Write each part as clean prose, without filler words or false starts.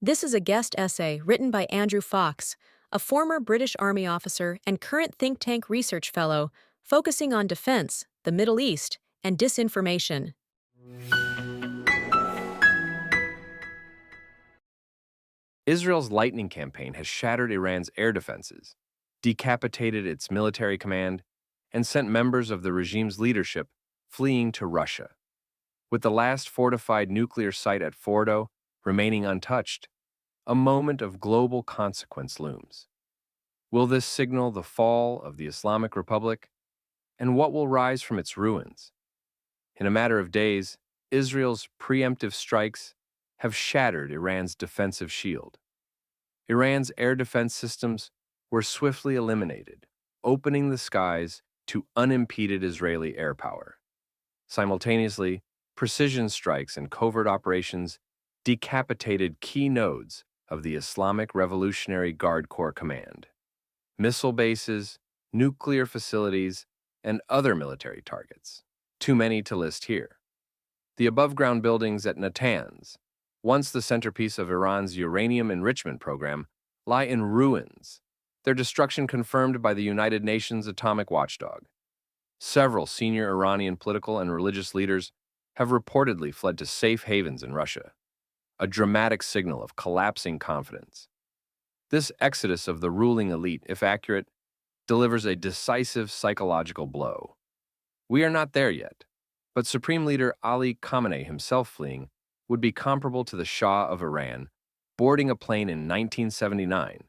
This is a guest essay written by Andrew Fox, a former British Army officer and current think tank research fellow focusing on defense, the Middle East, and disinformation. Israel's Lightning campaign has shattered Iran's air defenses, decapitated its military command, and sent members of the regime's leadership fleeing to Russia. With the last fortified nuclear site at Fordo remaining untouched, a moment of global consequence looms. Will this signal the fall of the Islamic Republic? And what will rise from its ruins? In a matter of days, Israel's preemptive strikes have shattered Iran's defensive shield. Iran's air defense systems were swiftly eliminated, opening the skies to unimpeded Israeli air power. Simultaneously, precision strikes and covert operations decapitated key nodes of the Islamic Revolutionary Guard Corps command. Missile bases, nuclear facilities, and other military targets. Too many to list here. The above-ground buildings at Natanz, once the centerpiece of Iran's uranium enrichment program, lie in ruins, their destruction confirmed by the United Nations atomic watchdog. Several senior Iranian political and religious leaders have reportedly fled to safe havens in Russia, a dramatic signal of collapsing confidence. This exodus of the ruling elite, if accurate, delivers a decisive psychological blow. We are not there yet, but Supreme Leader Ali Khamenei himself fleeing would be comparable to the Shah of Iran boarding a plane in 1979,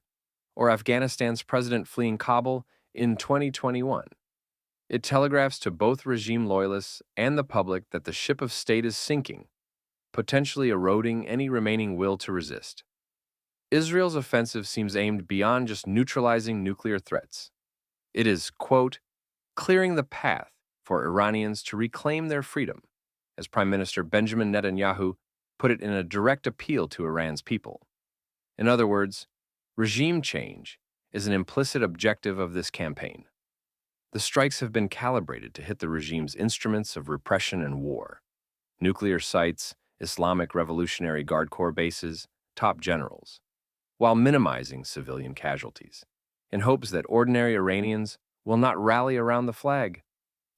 or Afghanistan's president fleeing Kabul in 2021. It telegraphs to both regime loyalists and the public that the ship of state is sinking, potentially eroding any remaining will to resist. Israel's offensive seems aimed beyond just neutralizing nuclear threats. It is, quote, clearing the path for Iranians to reclaim their freedom, as Prime Minister Benjamin Netanyahu put it in a direct appeal to Iran's people. In other words, regime change is an implicit objective of this campaign. The strikes have been calibrated to hit the regime's instruments of repression and war: nuclear sites, Islamic Revolutionary Guard Corps bases, top generals, while minimizing civilian casualties, in hopes that ordinary Iranians will not rally around the flag,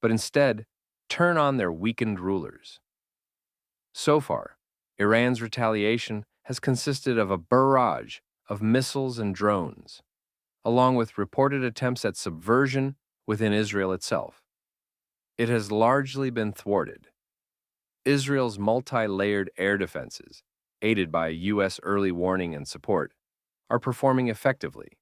but instead turn on their weakened rulers. So far, Iran's retaliation has consisted of a barrage of missiles and drones, along with reported attempts at subversion within Israel itself. It has largely been thwarted. Israel's multi-layered air defenses, aided by U.S. early warning and support, are performing effectively,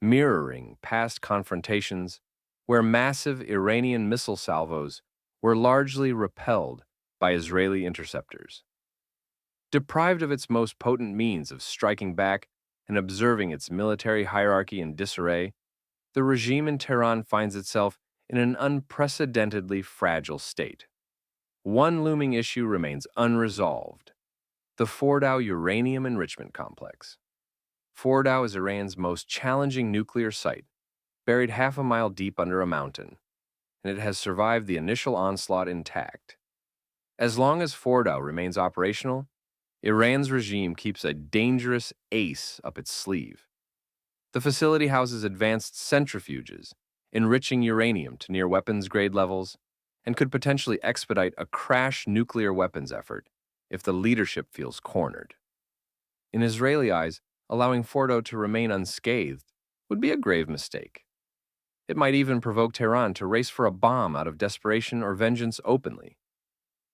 mirroring past confrontations where massive Iranian missile salvos were largely repelled by Israeli interceptors. Deprived of its most potent means of striking back and observing its military hierarchy in disarray, the regime in Tehran finds itself in an unprecedentedly fragile state. One looming issue remains unresolved: the Fordow uranium enrichment complex. Fordow is Iran's most challenging nuclear site, buried half a mile deep under a mountain, and it has survived the initial onslaught intact. As long as Fordow remains operational, Iran's regime keeps a dangerous ace up its sleeve. The facility houses advanced centrifuges, enriching uranium to near weapons-grade levels, and could potentially expedite a crash nuclear weapons effort if the leadership feels cornered. In Israeli eyes, allowing Fordow to remain unscathed would be a grave mistake. It might even provoke Tehran to race for a bomb out of desperation or vengeance openly.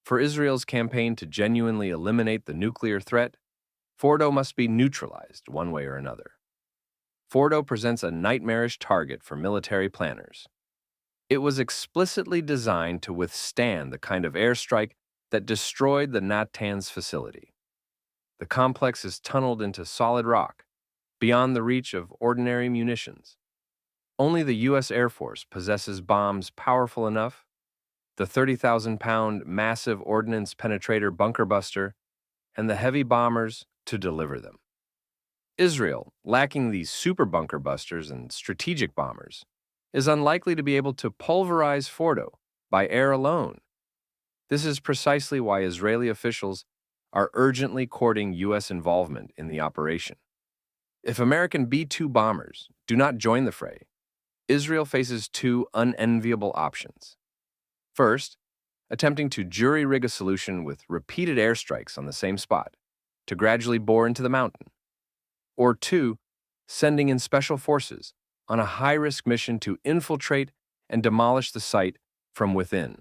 For Israel's campaign to genuinely eliminate the nuclear threat, Fordow must be neutralized one way or another. Fordow presents a nightmarish target for military planners. It was explicitly designed to withstand the kind of airstrike that destroyed the Natanz facility. The complex is tunneled into solid rock, beyond the reach of ordinary munitions. Only the U.S. Air Force possesses bombs powerful enough, the 30,000-pound massive ordnance penetrator bunker buster, and the heavy bombers to deliver them. Israel, lacking these super bunker busters and strategic bombers, is unlikely to be able to pulverize Fordow by air alone. This is precisely why Israeli officials are urgently courting U.S. involvement in the operation. If American B-2 bombers do not join the fray, Israel faces two unenviable options. First, attempting to jury-rig a solution with repeated airstrikes on the same spot to gradually bore into the mountain. Or two, sending in special forces on a high-risk mission to infiltrate and demolish the site from within.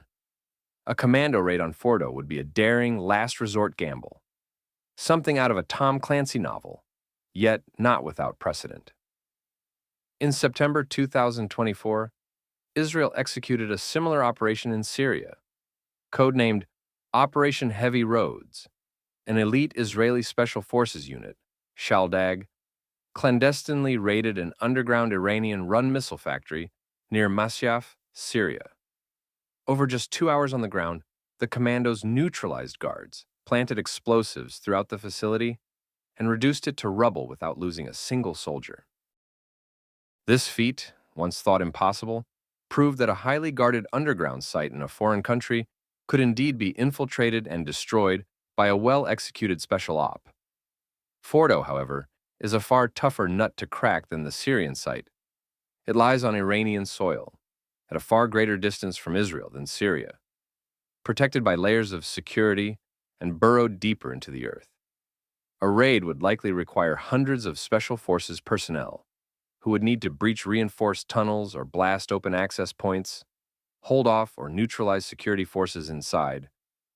A commando raid on Fordo would be a daring, last-resort gamble, something out of a Tom Clancy novel, yet not without precedent. In September 2024, Israel executed a similar operation in Syria, codenamed Operation Heavy Roads. An elite Israeli Special Forces unit, Shaldag, clandestinely raided an underground Iranian-run missile factory near Masyaf, Syria. Over just 2 hours on the ground, the commandos neutralized guards, planted explosives throughout the facility, and reduced it to rubble without losing a single soldier. This feat, once thought impossible, proved that a highly guarded underground site in a foreign country could indeed be infiltrated and destroyed by a well-executed special op. Fordo, however, is a far tougher nut to crack than the Syrian site. It lies on Iranian soil, at a far greater distance from Israel than Syria, protected by layers of security and burrowed deeper into the earth. A raid would likely require hundreds of special forces personnel, who would need to breach reinforced tunnels or blast open access points, hold off or neutralize security forces inside,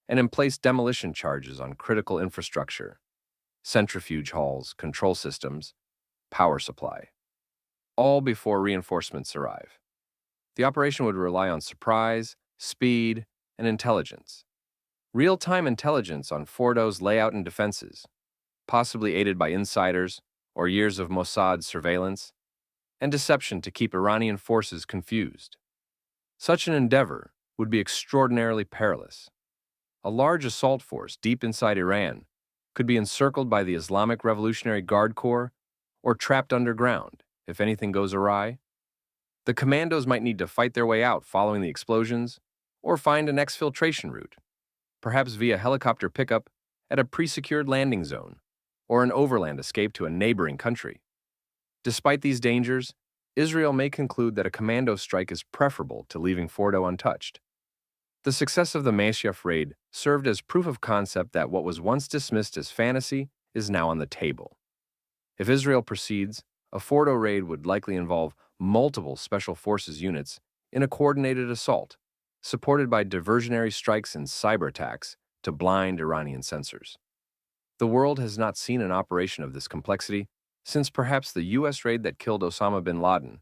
and emplace demolition charges on critical infrastructure, centrifuge halls, control systems, power supply, all before reinforcements arrive. The operation would rely on surprise, speed, and intelligence. Real-time intelligence on Fordo's layout and defenses, possibly aided by insiders or years of Mossad surveillance, and deception to keep Iranian forces confused. Such an endeavor would be extraordinarily perilous. A large assault force deep inside Iran could be encircled by the Islamic Revolutionary Guard Corps or trapped underground if anything goes awry. The commandos might need to fight their way out following the explosions or find an exfiltration route, perhaps via helicopter pickup at a pre-secured landing zone or an overland escape to a neighboring country. Despite these dangers, Israel may conclude that a commando strike is preferable to leaving Fordo untouched. The success of the Masyaf raid served as proof of concept that what was once dismissed as fantasy is now on the table. If Israel proceeds, a Fordo raid would likely involve multiple special forces units in a coordinated assault, supported by diversionary strikes and cyber attacks to blind Iranian sensors. The world has not seen an operation of this complexity since perhaps the U.S. raid that killed Osama bin Laden,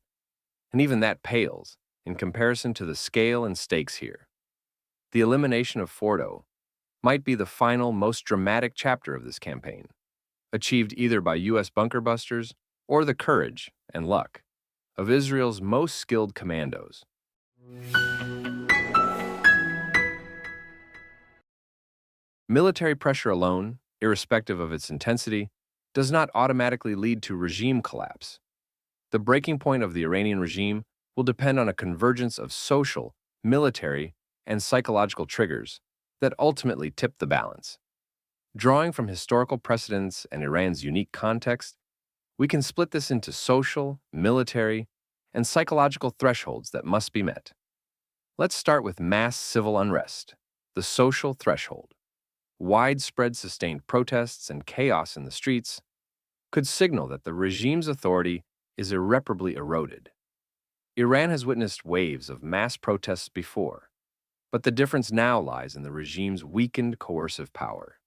and even that pales in comparison to the scale and stakes here. The elimination of Fordo might be the final, most dramatic chapter of this campaign, achieved either by U.S. bunker busters or the courage and luck of Israel's most skilled commandos. Military pressure alone, irrespective of its intensity, does not automatically lead to regime collapse. The breaking point of the Iranian regime will depend on a convergence of social, military, and psychological triggers that ultimately tip the balance. Drawing from historical precedents and Iran's unique context, we can split this into social, military, and psychological thresholds that must be met. Let's start with mass civil unrest, the social threshold. Widespread sustained protests and chaos in the streets could signal that the regime's authority is irreparably eroded. Iran has witnessed waves of mass protests before, but the difference now lies in the regime's weakened coercive power.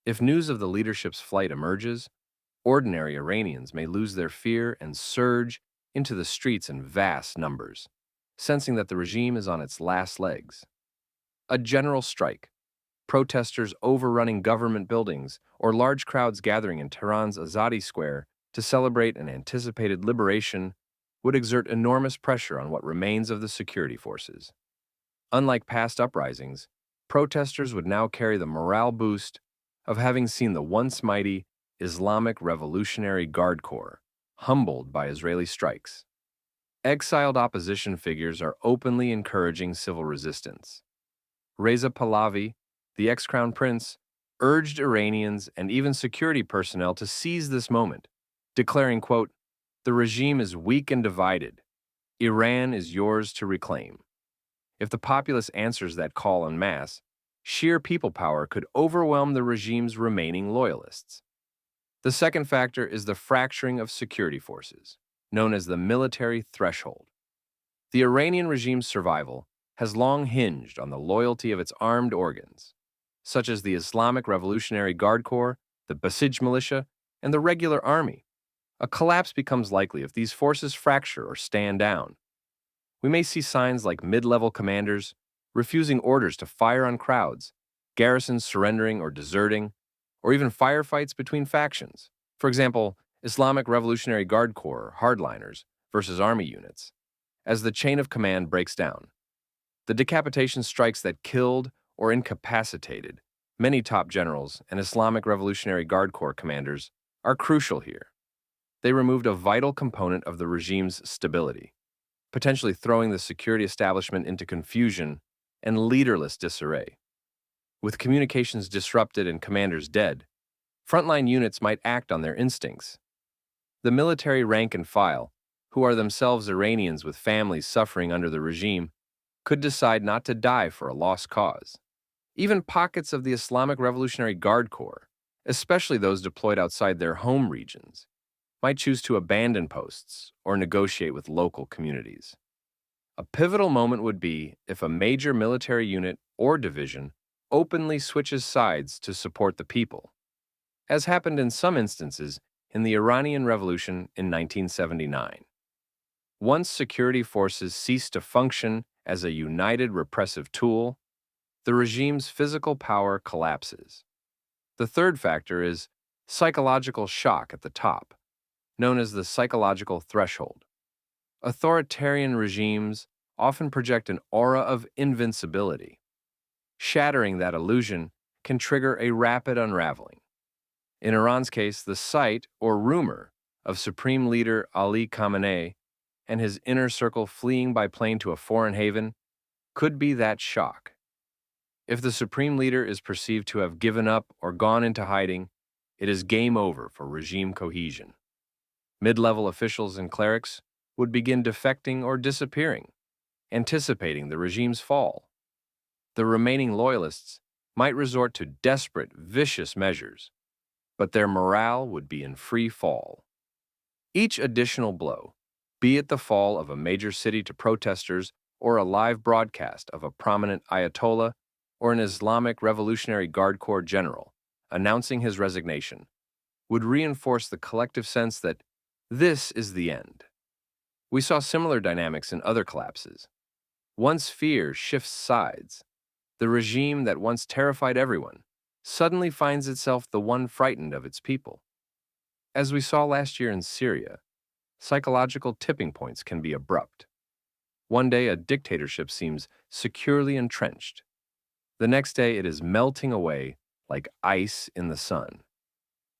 If news of the leadership's flight emerges, ordinary Iranians may lose their fear and surge into the streets in vast numbers, sensing that the regime is on its last legs. A general strike, protesters overrunning government buildings, or large crowds gathering in Tehran's Azadi Square to celebrate an anticipated liberation would exert enormous pressure on what remains of the security forces. Unlike past uprisings, protesters would now carry the morale boost of having seen the once mighty Islamic Revolutionary Guard Corps humbled by Israeli strikes. Exiled opposition figures are openly encouraging civil resistance. Reza Pahlavi, the ex-crown prince, urged Iranians and even security personnel to seize this moment, declaring, quote, "The regime is weak and divided. Iran is yours to reclaim." If the populace answers that call en masse, sheer people power could overwhelm the regime's remaining loyalists. The second factor is the fracturing of security forces, known as the military threshold. The Iranian regime's survival has long hinged on the loyalty of its armed organs, such as the Islamic Revolutionary Guard Corps, the Basij militia, and the regular army. A collapse becomes likely if these forces fracture or stand down. We may see signs like mid-level commanders refusing orders to fire on crowds, garrisons surrendering or deserting, or even firefights between factions. For example, Islamic Revolutionary Guard Corps hardliners versus army units, as the chain of command breaks down. The decapitation strikes that killed or incapacitated many top generals and Islamic Revolutionary Guard Corps commanders are crucial here. They removed a vital component of the regime's stability, potentially throwing the security establishment into confusion and leaderless disarray. With communications disrupted and commanders dead, frontline units might act on their instincts. The military rank and file, who are themselves Iranians with families suffering under the regime, could decide not to die for a lost cause. Even pockets of the Islamic Revolutionary Guard Corps, especially those deployed outside their home regions, might choose to abandon posts or negotiate with local communities. A pivotal moment would be if a major military unit or division openly switches sides to support the people, as happened in some instances in the Iranian Revolution in 1979. Once security forces cease to function as a united repressive tool, the regime's physical power collapses. The third factor is psychological shock at the top, known as the psychological threshold. Authoritarian regimes often project an aura of invincibility. Shattering that illusion can trigger a rapid unraveling. In Iran's case, the sight or rumor of Supreme Leader Ali Khamenei and his inner circle fleeing by plane to a foreign haven could be that shock. If the Supreme Leader is perceived to have given up or gone into hiding, it is game over for regime cohesion. Mid-level officials and clerics would begin defecting or disappearing, anticipating the regime's fall. The remaining loyalists might resort to desperate, vicious measures, but their morale would be in free fall. Each additional blow, be it the fall of a major city to protesters or a live broadcast of a prominent Ayatollah or an Islamic Revolutionary Guard Corps general announcing his resignation, would reinforce the collective sense that this is the end. We saw similar dynamics in other collapses. Once fear shifts sides, the regime that once terrified everyone suddenly finds itself the one frightened of its people. As we saw last year in Syria, psychological tipping points can be abrupt. One day a dictatorship seems securely entrenched. The next day it is melting away like ice in the sun.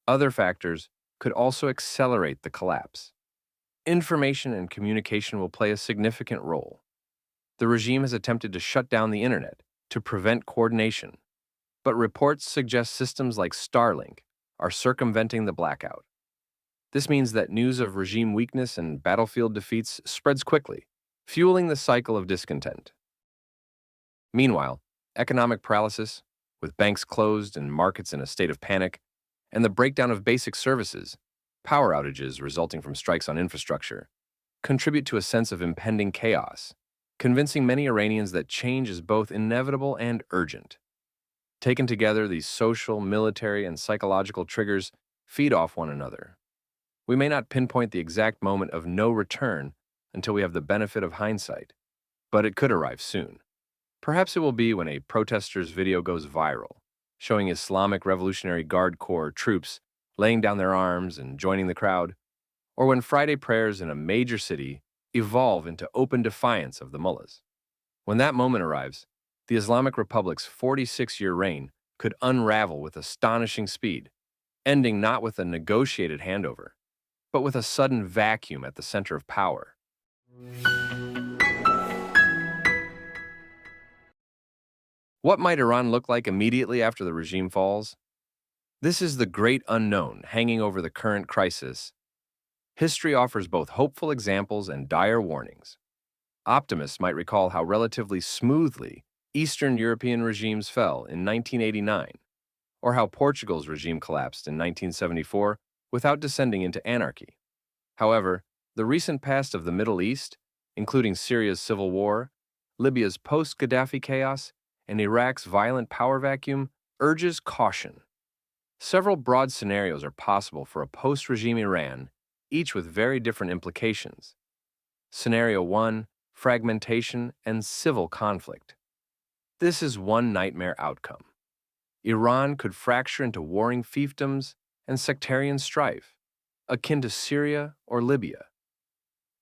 Other factors could also accelerate the collapse. Information and communication will play a significant role. The regime has attempted to shut down the internet to prevent coordination, but reports suggest systems like Starlink are circumventing the blackout. This means that news of regime weakness and battlefield defeats spreads quickly, fueling the cycle of discontent. Meanwhile, economic paralysis, with banks closed and markets in a state of panic, and the breakdown of basic services, power outages resulting from strikes on infrastructure, contribute to a sense of impending chaos, convincing many Iranians that change is both inevitable and urgent. Taken together, these social, military, and psychological triggers feed off one another. We may not pinpoint the exact moment of no return until we have the benefit of hindsight, but it could arrive soon. Perhaps it will be when a protester's video goes viral, showing Islamic Revolutionary Guard Corps troops laying down their arms and joining the crowd, or when Friday prayers in a major city evolve into open defiance of the mullahs. When that moment arrives, the Islamic Republic's 46-year reign could unravel with astonishing speed, ending not with a negotiated handover, but with a sudden vacuum at the center of power. What might Iran look like immediately after the regime falls? This is the great unknown hanging over the current crisis. History offers both hopeful examples and dire warnings. Optimists might recall how relatively smoothly Eastern European regimes fell in 1989, or how Portugal's regime collapsed in 1974 without descending into anarchy. However, the recent past of the Middle East, including Syria's civil war, Libya's post-Gaddafi chaos, and Iraq's violent power vacuum, urges caution. Several broad scenarios are possible for a post-regime Iran, each with very different implications. Scenario 1, fragmentation and civil conflict. This is one nightmare outcome. Iran could fracture into warring fiefdoms and sectarian strife, akin to Syria or Libya.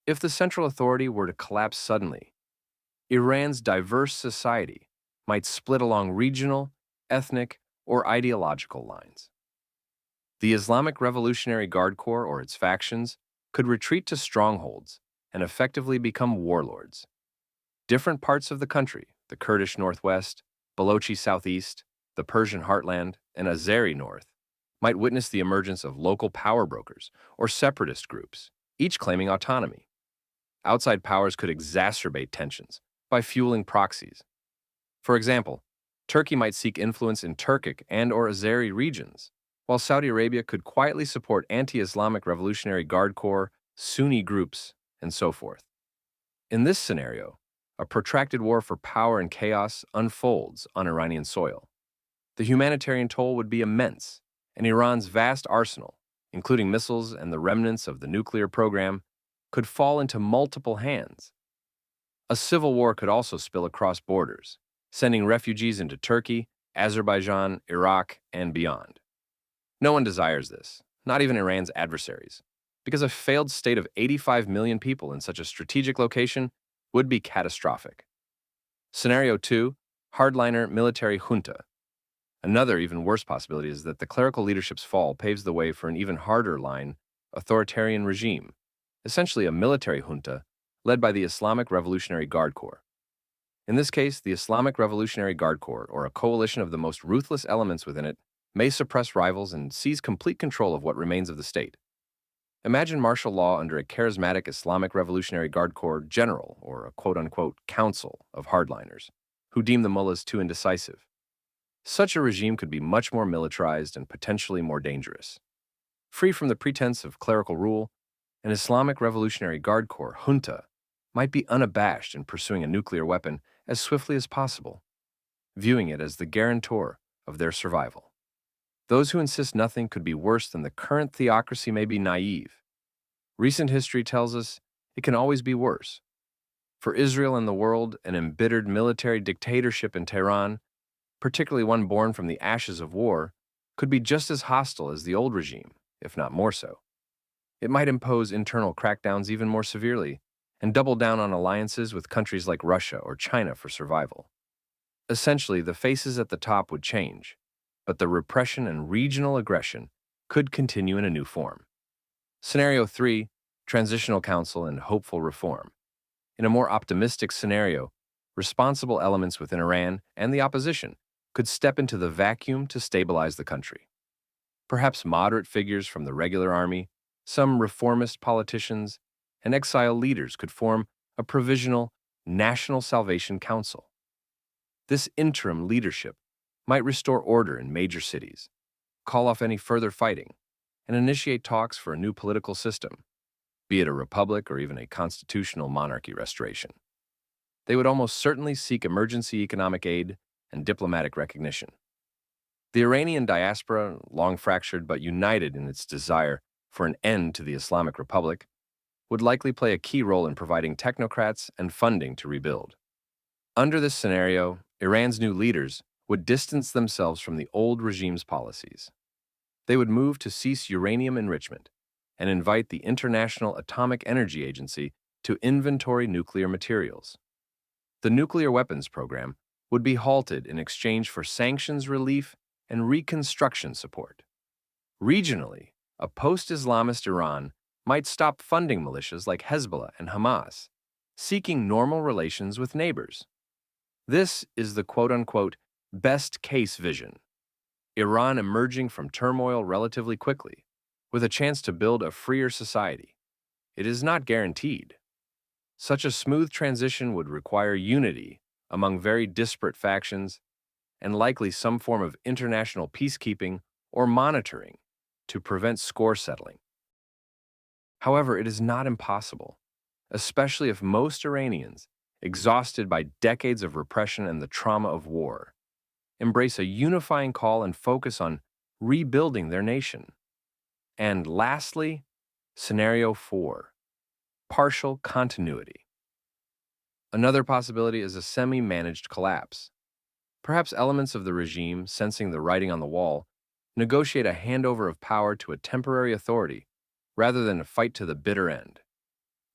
If the central authority were to collapse suddenly, Iran's diverse society might split along regional, ethnic, or ideological lines. The Islamic Revolutionary Guard Corps or its factions could retreat to strongholds and effectively become warlords. Different parts of the country, the Kurdish northwest, Balochi southeast, the Persian heartland, and Azeri north, might witness the emergence of local power brokers or separatist groups, each claiming autonomy. Outside powers could exacerbate tensions by fueling proxies. For example, Turkey might seek influence in Turkic and/or Azeri regions, while Saudi Arabia could quietly support anti-Islamic Revolutionary Guard Corps, Sunni groups, and so forth. In this scenario, a protracted war for power and chaos unfolds on Iranian soil. The humanitarian toll would be immense, and Iran's vast arsenal, including missiles and the remnants of the nuclear program, could fall into multiple hands. A civil war could also spill across borders, sending refugees into Turkey, Azerbaijan, Iraq, and beyond. No one desires this, not even Iran's adversaries, because a failed state of 85 million people in such a strategic location would be catastrophic. Scenario 2, hardliner military junta. Another even worse possibility is that the clerical leadership's fall paves the way for an even harder line authoritarian regime, essentially a military junta led by the Islamic Revolutionary Guard Corps. In this case, the Islamic Revolutionary Guard Corps, or a coalition of the most ruthless elements within it, may suppress rivals and seize complete control of what remains of the state. Imagine martial law under a charismatic Islamic Revolutionary Guard Corps general, or a quote-unquote council of hardliners, who deem the mullahs too indecisive. Such a regime could be much more militarized and potentially more dangerous. Free from the pretense of clerical rule, an Islamic Revolutionary Guard Corps junta might be unabashed in pursuing a nuclear weapon as swiftly as possible, viewing it as the guarantor of their survival. Those who insist nothing could be worse than the current theocracy may be naive. Recent history tells us it can always be worse. For Israel and the world, an embittered military dictatorship in Tehran, particularly one born from the ashes of war, could be just as hostile as the old regime, if not more so. It might impose internal crackdowns even more severely and double down on alliances with countries like Russia or China for survival. Essentially, the faces at the top would change, but the repression and regional aggression could continue in a new form. Scenario 3, transitional council and hopeful reform. In a more optimistic scenario, responsible elements within Iran and the opposition could step into the vacuum to stabilize the country. Perhaps moderate figures from the regular army, some reformist politicians, and exile leaders could form a provisional National Salvation Council. This interim leadership might restore order in major cities, call off any further fighting, and initiate talks for a new political system, be it a republic or even a constitutional monarchy restoration. They would almost certainly seek emergency economic aid and diplomatic recognition. The Iranian diaspora, long fractured but united in its desire for an end to the Islamic Republic, would likely play a key role in providing technocrats and funding to rebuild. Under this scenario, Iran's new leaders would distance themselves from the old regime's policies. They would move to cease uranium enrichment and invite the International Atomic Energy Agency to inventory nuclear materials. The nuclear weapons program would be halted in exchange for sanctions relief and reconstruction support. Regionally, a post-Islamist Iran might stop funding militias like Hezbollah and Hamas, seeking normal relations with neighbors. This is the quote-unquote best-case vision. Iran emerging from turmoil relatively quickly, with a chance to build a freer society. It is not guaranteed. Such a smooth transition would require unity among very disparate factions and likely some form of international peacekeeping or monitoring to prevent score settling. However, it is not impossible, especially if most Iranians, exhausted by decades of repression and the trauma of war, embrace a unifying call and focus on rebuilding their nation. And lastly, scenario 4, partial continuity. Another possibility is a semi-managed collapse. Perhaps elements of the regime, sensing the writing on the wall, negotiate a handover of power to a temporary authority rather than a fight to the bitter end.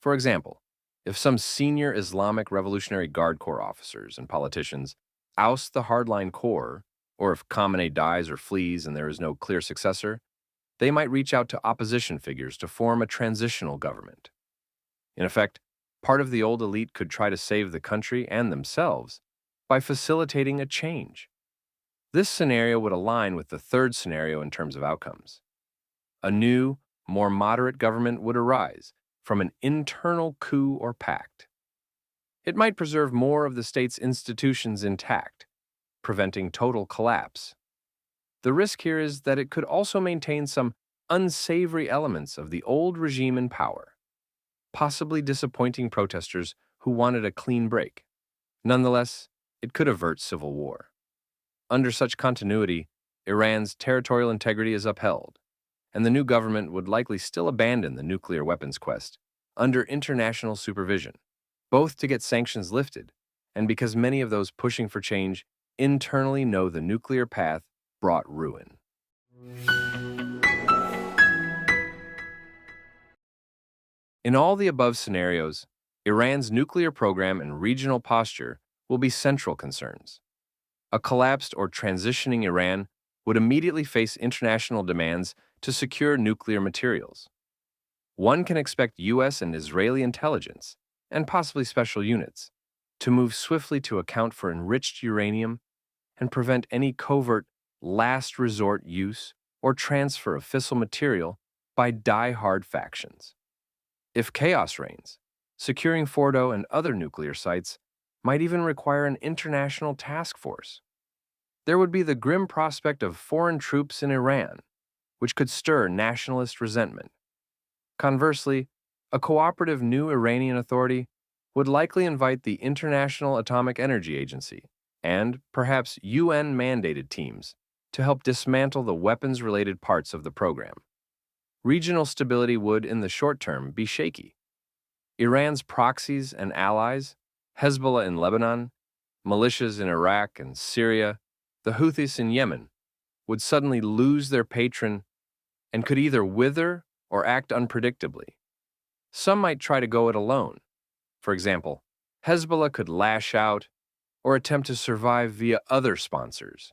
For example, if some senior Islamic Revolutionary Guard Corps officers and politicians oust the hardline core, or if Khamenei dies or flees and there is no clear successor, they might reach out to opposition figures to form a transitional government. In effect, part of the old elite could try to save the country and themselves by facilitating a change. This scenario would align with the third scenario in terms of outcomes. A new, more moderate government would arise from an internal coup or pact. It might preserve more of the state's institutions intact, preventing total collapse. The risk here is that it could also maintain some unsavory elements of the old regime in power, possibly disappointing protesters who wanted a clean break. Nonetheless, it could avert civil war. Under such continuity, Iran's territorial integrity is upheld, and the new government would likely still abandon the nuclear weapons quest under international supervision, both to get sanctions lifted and because many of those pushing for change internally know the nuclear path brought ruin. In all the above scenarios, Iran's nuclear program and regional posture will be central concerns. A collapsed or transitioning Iran would immediately face international demands to secure nuclear materials. One can expect U.S. and Israeli intelligence, and possibly special units, to move swiftly to account for enriched uranium and prevent any covert last resort use or transfer of fissile material by die-hard factions. If chaos reigns, securing Fordo and other nuclear sites might even require an international task force. There would be the grim prospect of foreign troops in Iran, which could stir nationalist resentment. Conversely, a cooperative new Iranian authority would likely invite the International Atomic Energy Agency and, perhaps, UN-mandated teams to help dismantle the weapons-related parts of the program. Regional stability would, in the short term, be shaky. Iran's proxies and allies, Hezbollah in Lebanon, militias in Iraq and Syria, the Houthis in Yemen, would suddenly lose their patron and could either wither or act unpredictably. Some might try to go it alone. For example, Hezbollah could lash out or attempt to survive via other sponsors.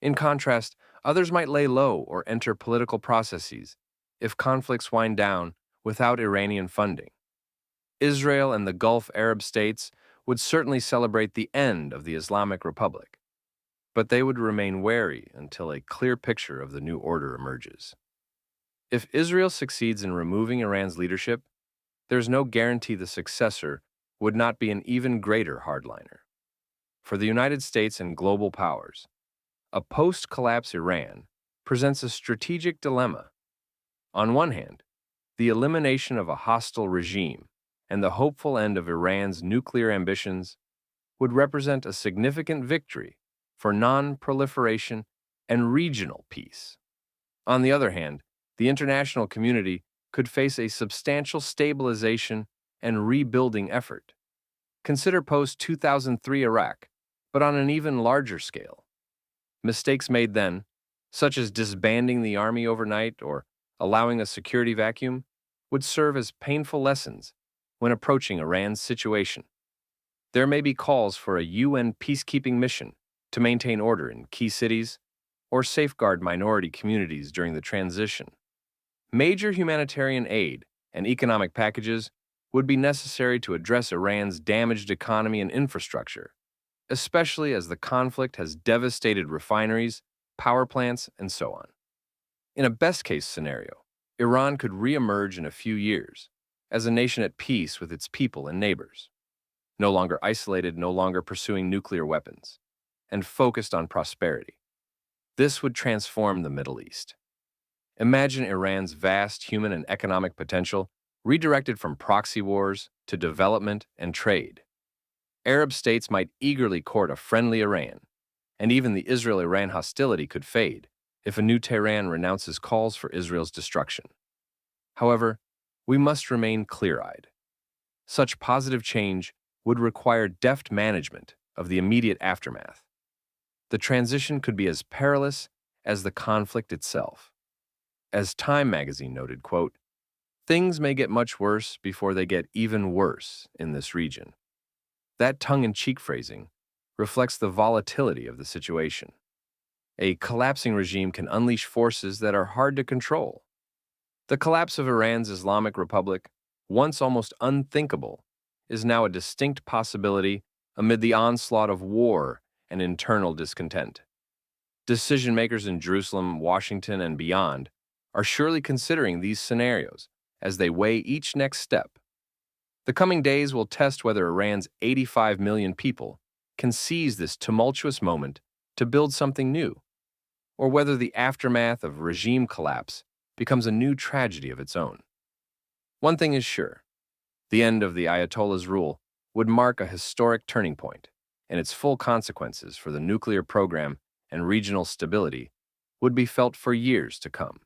In contrast, others might lay low or enter political processes if conflicts wind down without Iranian funding. Israel and the Gulf Arab states would certainly celebrate the end of the Islamic Republic, but they would remain wary until a clear picture of the new order emerges. If Israel succeeds in removing Iran's leadership, there's no guarantee the successor would not be an even greater hardliner. For the United States and global powers, a post-collapse Iran presents a strategic dilemma. On one hand, the elimination of a hostile regime and the hopeful end of Iran's nuclear ambitions would represent a significant victory for non-proliferation and regional peace. On the other hand, the international community could face a substantial stabilization and rebuilding effort. Consider post-2003 Iraq, but on an even larger scale. Mistakes made then, such as disbanding the army overnight or allowing a security vacuum, would serve as painful lessons when approaching Iran's situation. There may be calls for a UN peacekeeping mission to maintain order in key cities or safeguard minority communities during the transition. Major humanitarian aid and economic packages would be necessary to address Iran's damaged economy and infrastructure, especially as the conflict has devastated refineries, power plants, and so on. In a best-case scenario, Iran could re-emerge in a few years as a nation at peace with its people and neighbors, no longer isolated, no longer pursuing nuclear weapons, and focused on prosperity. This would transform the Middle East. Imagine Iran's vast human and economic potential redirected from proxy wars to development and trade. Arab states might eagerly court a friendly Iran, and even the Israel-Iran hostility could fade if a new Tehran renounces calls for Israel's destruction. However, we must remain clear-eyed. Such positive change would require deft management of the immediate aftermath. The transition could be as perilous as the conflict itself. As Time magazine noted, quote, "Things may get much worse before they get even worse in this region." That tongue-in-cheek phrasing reflects the volatility of the situation. A collapsing regime can unleash forces that are hard to control. The collapse of Iran's Islamic Republic, once almost unthinkable, is now a distinct possibility amid the onslaught of war and internal discontent. Decision-makers in Jerusalem, Washington, and beyond are surely considering these scenarios as they weigh each next step. The coming days will test whether Iran's 85 million people can seize this tumultuous moment to build something new, or whether the aftermath of regime collapse becomes a new tragedy of its own. One thing is sure: the end of the Ayatollah's rule would mark a historic turning point, and its full consequences for the nuclear program and regional stability would be felt for years to come.